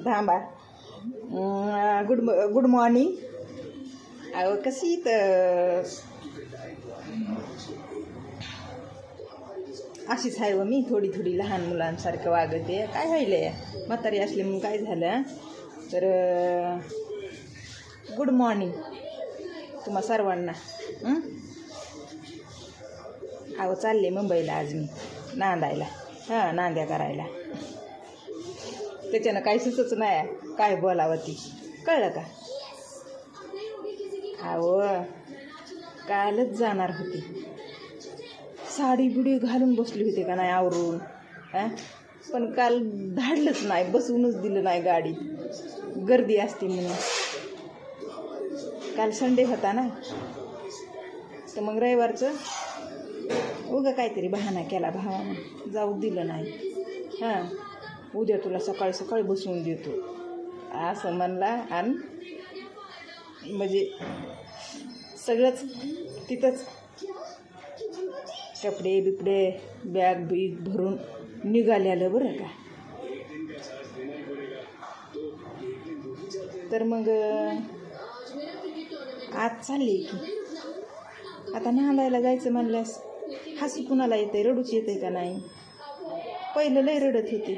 थांबा. Good morning. अहो कशी तर अशीच आहे व मी थोडी लहान मुलांसारखं वागते. काय व्हायलंय म्हातारी असले म्हणून काय झालं तर गुड मॉर्निंग तुम्हा सर्वांना. अहो चालले मुंबईला आज मी नांदायला. नांद्या करायला. त्याच्यानं काही सुचच नाही काय बोलावं ती. कळलं का? अहो कालच जाणार होती. साडी बिडी घालून बसली होती का नाही आवरून. पण काल धाडलंच नाही, बसवूनच दिलं नाही गाडी, गर्दी असते म्हणून. काल संडे होता ना, तर मग रविवारचं उगा काहीतरी बहाणा केला भावानं, जाऊ दिलं नाही. उद्या तुला सकाळी सकाळी बसवून देतो असं म्हणला. आणि म्हणजे सगळंच तिथंच कपडे बिपडे बॅग बीग भरून निघालेलं बरं का. तर मग आज चालली की आता नांदायला जायचं म्हणल्यास हसू कुणाला येते, रडूच येते का नाही. पहिलं लय रडत होती.